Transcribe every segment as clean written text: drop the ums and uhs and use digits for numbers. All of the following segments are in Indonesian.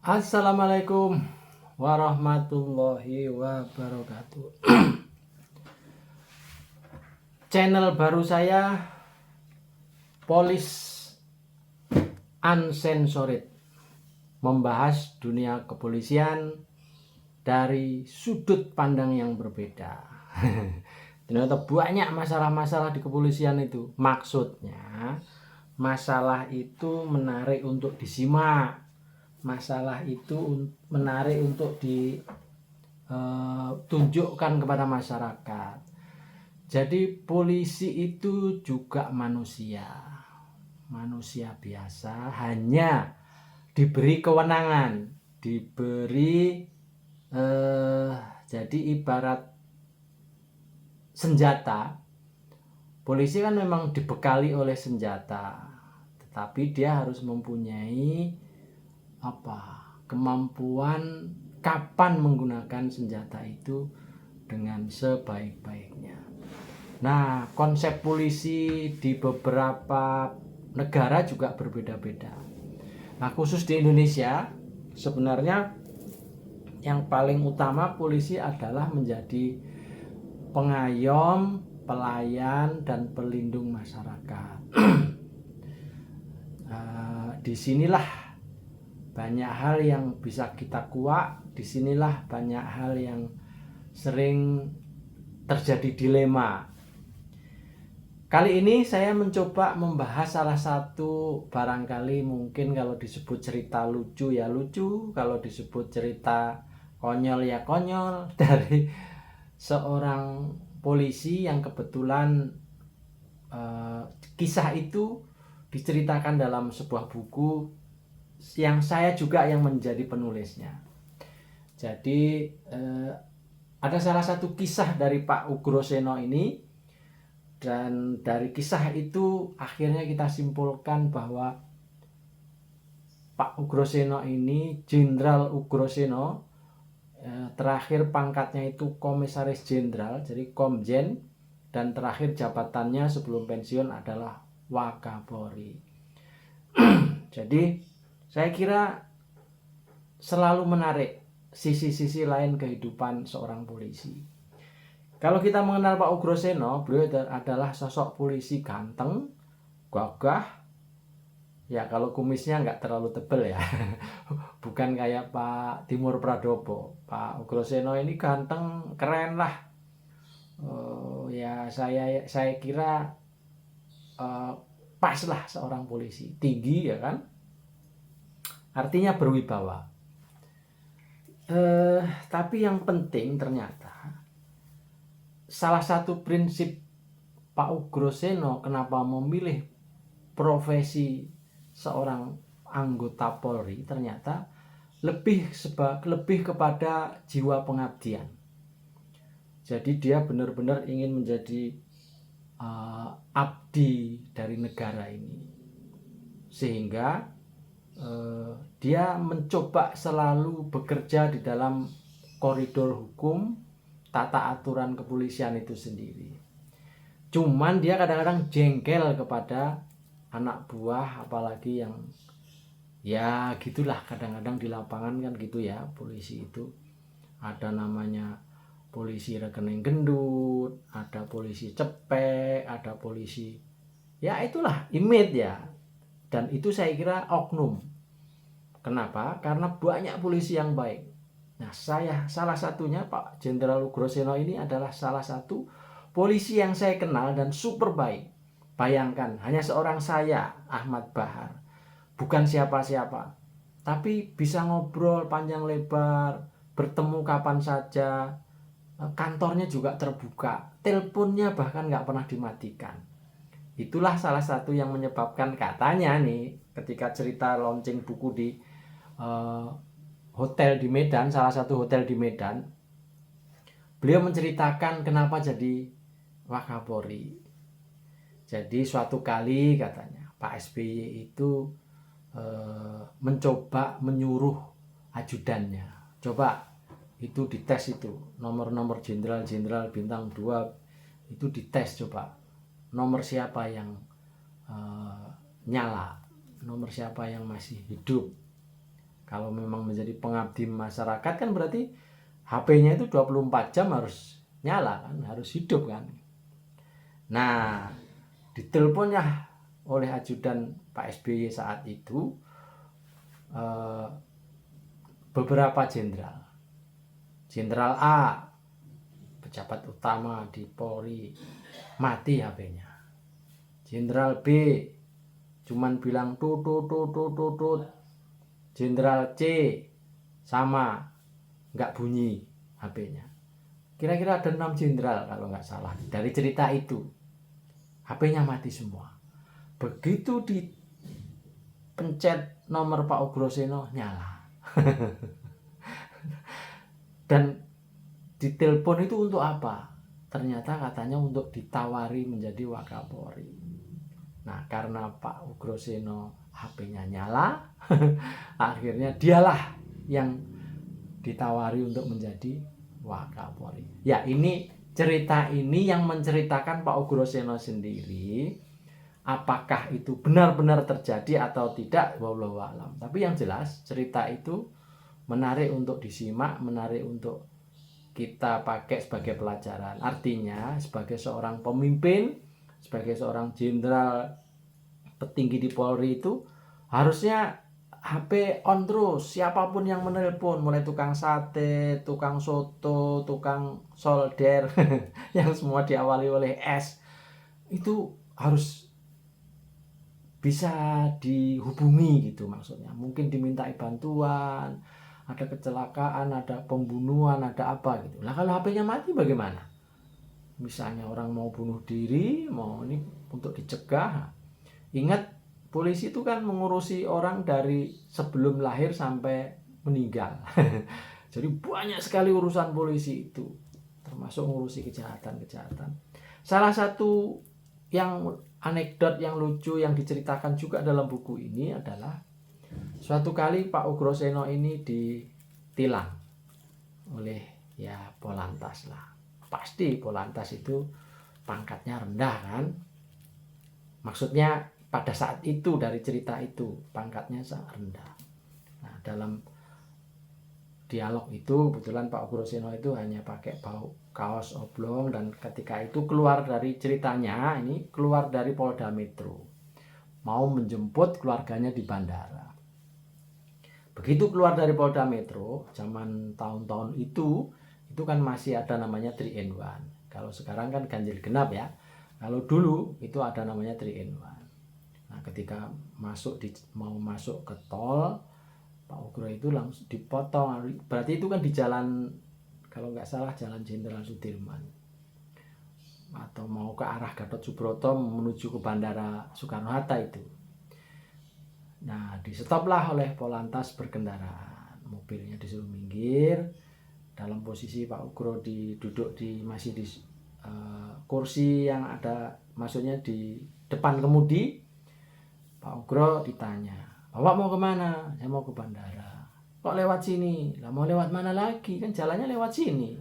Assalamualaikum warahmatullahi wabarakatuh. Channel baru saya, Police Uncensored, membahas dunia kepolisian dari sudut pandang yang berbeda. Ternyata banyak masalah-masalah di kepolisian itu. Maksudnya masalah itu menarik untuk disimak. Masalah itu menarik untuk ditunjukkan kepada masyarakat. Jadi polisi itu juga manusia biasa, hanya diberi kewenangan, jadi ibarat senjata. Polisi kan memang dibekali oleh senjata, tetapi dia harus mempunyai kemampuan kapan menggunakan senjata itu dengan sebaik-baiknya. Nah, konsep polisi di beberapa negara juga berbeda-beda. Nah, khusus di Indonesia sebenarnya yang paling utama polisi adalah menjadi pengayom, pelayan, dan pelindung masyarakat. Disinilah banyak hal yang bisa kita kuak, disinilah banyak hal yang sering terjadi dilema. Kali ini saya mencoba membahas salah satu, barangkali mungkin kalau disebut cerita lucu ya lucu, kalau disebut cerita konyol ya konyol, dari seorang polisi yang kebetulan kisah itu diceritakan dalam sebuah buku yang saya juga yang menjadi penulisnya. Jadi ada salah satu kisah dari Pak Ugroseno ini, dan dari kisah itu akhirnya kita simpulkan bahwa Pak Ugroseno ini, Jenderal Ugroseno, terakhir pangkatnya itu Komisaris Jenderal, jadi Komjen, dan terakhir jabatannya sebelum pensiun adalah Wakapolri. Jadi saya kira selalu menarik sisi-sisi lain kehidupan seorang polisi. Kalau kita mengenal Pak Ugroseno, beliau adalah sosok polisi ganteng, gagah. Ya kalau kumisnya nggak terlalu tebal ya, bukan kayak Pak Timur Pradopo. Pak Ugroseno ini ganteng, keren lah. Ya saya kira pas lah seorang polisi, tinggi ya kan. Artinya berwibawa. Tapi yang penting ternyata salah satu prinsip Pak Ugroseno kenapa memilih profesi seorang anggota Polri, ternyata lebih kepada jiwa pengabdian. Jadi dia benar-benar ingin menjadi abdi dari negara ini, sehingga dia mencoba selalu bekerja di dalam koridor hukum, tata aturan kepolisian itu sendiri. Cuman dia kadang-kadang jengkel kepada anak buah, apalagi yang ya gitulah, kadang-kadang di lapangan kan gitu ya, polisi itu ada namanya polisi rekening gendut, ada polisi cepek, ada polisi ya itulah image ya. Dan itu saya kira oknum. Kenapa? Karena banyak polisi yang baik. Nah, saya salah satunya Pak Jenderal Ugroseno ini adalah salah satu polisi yang saya kenal dan super baik. Bayangkan, hanya seorang saya, Ahmad Bahar. Bukan siapa-siapa. Tapi bisa ngobrol panjang lebar, bertemu kapan saja. Kantornya juga terbuka. Teleponnya bahkan nggak pernah dimatikan. Itulah salah satu yang menyebabkan katanya nih, ketika cerita launching buku di hotel di Medan, salah satu hotel di Medan, beliau menceritakan kenapa jadi Wakapolri. Jadi suatu kali katanya Pak SBY itu mencoba menyuruh ajudannya, coba itu dites, itu nomor-nomor jenderal-jenderal bintang 2 itu dites, coba nomor siapa yang nyala, nomor siapa yang masih hidup. Kalau memang menjadi pengabdi masyarakat kan berarti HP-nya itu 24 jam harus nyala kan, harus hidup kan. Nah, diteleponnya oleh ajudan Pak SBY saat itu beberapa jenderal. Jenderal A, pejabat utama di Polri, mati HP-nya. Jenderal B cuman bilang tut. Jenderal C sama, nggak bunyi HP-nya. Kira-kira ada 6 jenderal kalau nggak salah. Dari cerita itu HP-nya mati semua. Begitu dipencet nomor Pak Ugroseno nyala. Dan ditelepon itu untuk apa? Ternyata katanya untuk ditawari menjadi Wakapolri. Nah, karena Pak Ugroseno HP-nya nyala, akhirnya dialah yang ditawari untuk menjadi Wakapolri. Ya, ini cerita ini yang menceritakan Pak Ugroseno sendiri. Apakah itu benar-benar terjadi atau tidak, wallahu alam. Tapi yang jelas cerita itu menarik untuk disimak, menarik untuk kita pakai sebagai pelajaran. Artinya sebagai seorang pemimpin, sebagai seorang jenderal petinggi di Polri itu harusnya HP on terus, siapapun yang menelpon, mulai tukang sate, tukang soto, tukang solder yang semua diawali oleh S, itu harus bisa dihubungi gitu maksudnya. Mungkin dimintai bantuan, ada kecelakaan, ada pembunuhan, ada apa gitu. Lah kalau HP-nya mati bagaimana? Misalnya orang mau bunuh diri, mau ini untuk dicegah. Ingat, polisi itu kan mengurusi orang dari sebelum lahir sampai meninggal. Jadi banyak sekali urusan polisi itu, termasuk ngurusi kejahatan-kejahatan. Salah satu yang anekdot yang lucu yang diceritakan juga dalam buku ini adalah suatu kali Pak Ugroseno ini ditilang oleh ya Polantas lah. Pasti Polantas itu pangkatnya rendah kan. Maksudnya pada saat itu dari cerita itu pangkatnya sangat rendah. Nah, dalam dialog itu kebetulan Pak Ugroseno itu hanya pakai kaos oblong, dan ketika itu keluar dari ceritanya, ini keluar dari Polda Metro, mau menjemput keluarganya di bandara. Begitu keluar dari Polda Metro, zaman tahun-tahun itu kan masih ada namanya 3-in-1. Kalau sekarang kan ganjil genap ya. Kalau dulu itu ada namanya 3-in-1. Nah, ketika mau masuk ke tol, Pak Ugro itu langsung dipotong. Berarti itu kan di jalan, kalau nggak salah jalan Jenderal Sudirman, atau mau ke arah Gatot Subroto menuju ke Bandara Soekarno-Hatta itu. Nah, di-stoplah oleh Polantas berkendaraan. Mobilnya disuruh minggir. Dalam posisi Pak Ugro duduk masih di kursi yang ada, maksudnya di depan kemudi. Pak Ugro ditanya, "Bapak mau kemana?" "Saya mau ke bandara." "Kok lewat sini?" "Lah mau lewat mana lagi? Kan jalannya lewat sini."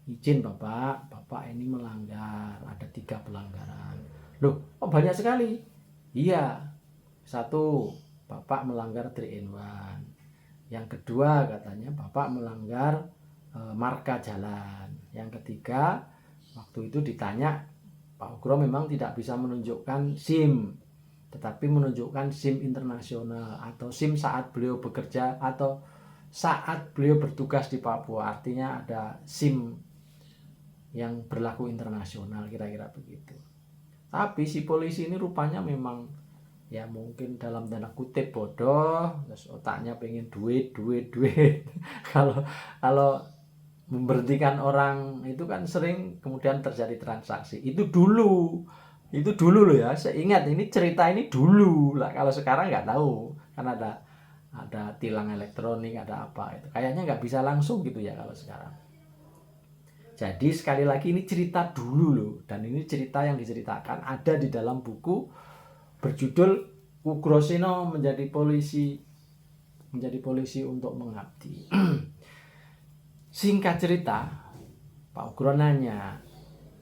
"Izin Bapak, Bapak ini melanggar, ada 3 pelanggaran." "Loh, kok banyak sekali?" "Iya, 1, Bapak melanggar 3-in-1. Yang kedua katanya Bapak melanggar marka jalan. Yang ketiga, waktu itu ditanya, Pak Ugro memang tidak bisa menunjukkan SIM, tetapi menunjukkan SIM internasional atau SIM saat beliau bekerja atau saat beliau bertugas di Papua. Artinya ada SIM yang berlaku internasional, kira-kira begitu. Tapi si polisi ini rupanya memang ya mungkin dalam tanda kutip bodoh, terus otaknya pengen duit. kalau memberhentikan orang itu kan sering kemudian terjadi transaksi. Itu dulu loh ya, saya ingat ini cerita ini dulu lah. Kalau sekarang nggak tahu, kan ada tilang elektronik, ada apa itu, kayaknya nggak bisa langsung gitu ya kalau sekarang. Jadi sekali lagi ini cerita dulu loh, dan ini cerita yang diceritakan ada di dalam buku berjudul Ugroseno menjadi polisi untuk mengabdi. Singkat cerita, Pak Ugro nanya,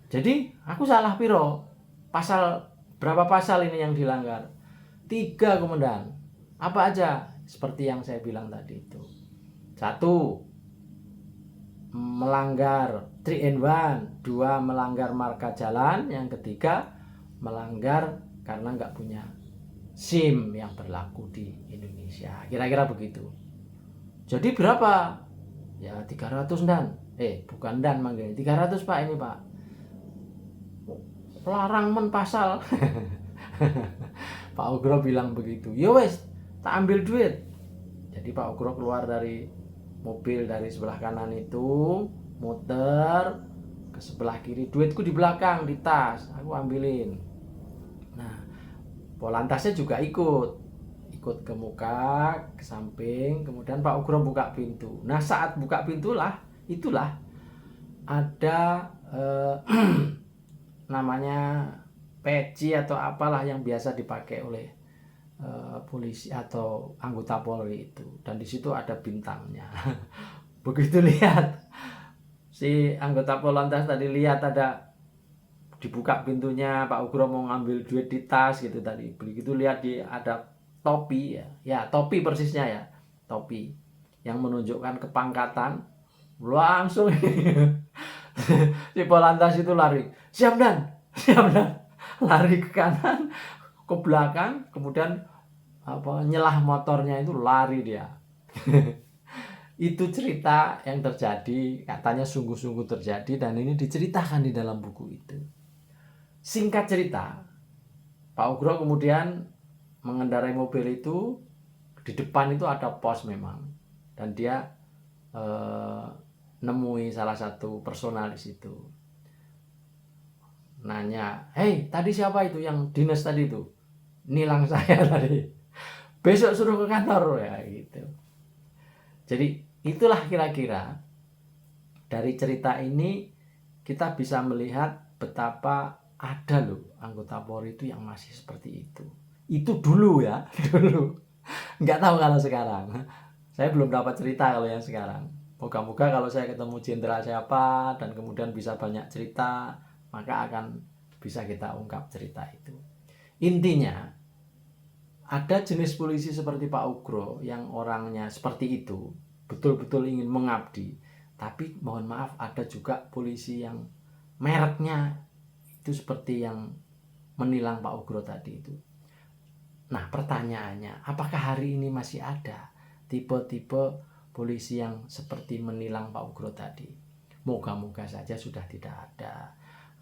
"Jadi aku salah piro? Berapa pasal ini yang dilanggar?" 3, Komandan. "Apa aja?" seperti yang saya bilang tadi itu. Satu, melanggar 3 in 1. Dua, melanggar marka jalan. Yang ketiga, melanggar karena nggak punya SIM yang berlaku di Indonesia. Kira-kira begitu. Jadi berapa? Ya 300 dan. Bukan dan manggilnya. 300 Pak ini Pak. Larang men pasal. Pak Ugro bilang begitu. Ya wes, tak ambil duit. Jadi Pak Ugro keluar dari mobil dari sebelah kanan itu, muter ke sebelah kiri, duitku di belakang di tas, aku ambilin. Nah, Polantasnya juga ikut ke muka, ke samping, kemudian Pak Ugro buka pintu. Nah, saat buka pintulah, itulah ada namanya peci atau apalah yang biasa dipakai oleh polisi atau anggota Polri itu, dan di situ ada bintangnya. Begitu lihat si anggota Polantas tadi, lihat ada dibuka pintunya, Pak Ugro mau ngambil duit di tas gitu tadi. Begitu lihat ada topi ya topi persisnya ya, topi yang menunjukkan kepangkatan, langsung si Polantas itu lari, siap dan lari ke kanan, ke belakang, kemudian nyelah motornya itu lari dia. Itu cerita yang terjadi, katanya sungguh-sungguh terjadi, dan ini diceritakan di dalam buku itu. Singkat cerita, Pak Ugro kemudian mengendarai mobil itu, di depan itu ada pos memang, dan dia nemui salah satu personal di situ. Nanya, "Hei, tadi siapa itu yang dinas tadi itu? Nilang saya tadi. Besok suruh ke kantor," ya gitu. Jadi itulah kira-kira dari cerita ini kita bisa melihat betapa ada loh anggota Polri itu yang masih seperti itu. Itu dulu ya, dulu. Nggak tahu kalau sekarang. Saya belum dapat cerita kalau yang sekarang. Moga-moga kalau saya ketemu jenderal siapa dan kemudian bisa banyak cerita, maka akan bisa kita ungkap cerita itu. Intinya, ada jenis polisi seperti Pak Ugro yang orangnya seperti itu, betul-betul ingin mengabdi. Tapi mohon maaf, ada juga polisi yang mereknya itu seperti yang menilang Pak Ugro tadi itu. Nah, pertanyaannya, apakah hari ini masih ada tipe-tipe polisi yang seperti menilang Pak Ugro tadi? Moga-moga saja sudah tidak ada.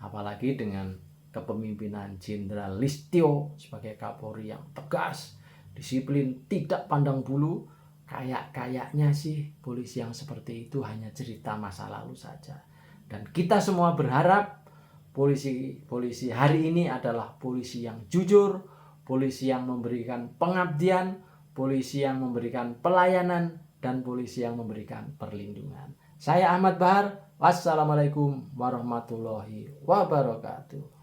Apalagi dengan kepemimpinan Jenderal Listio sebagai Kapolri yang tegas, disiplin, tidak pandang bulu. Kayaknya sih polisi yang seperti itu hanya cerita masa lalu saja. Dan kita semua berharap polisi hari ini adalah polisi yang jujur, polisi yang memberikan pengabdian, polisi yang memberikan pelayanan, dan polisi yang memberikan perlindungan. Saya Ahmad Bahar. Wassalamualaikum warahmatullahi wabarakatuh.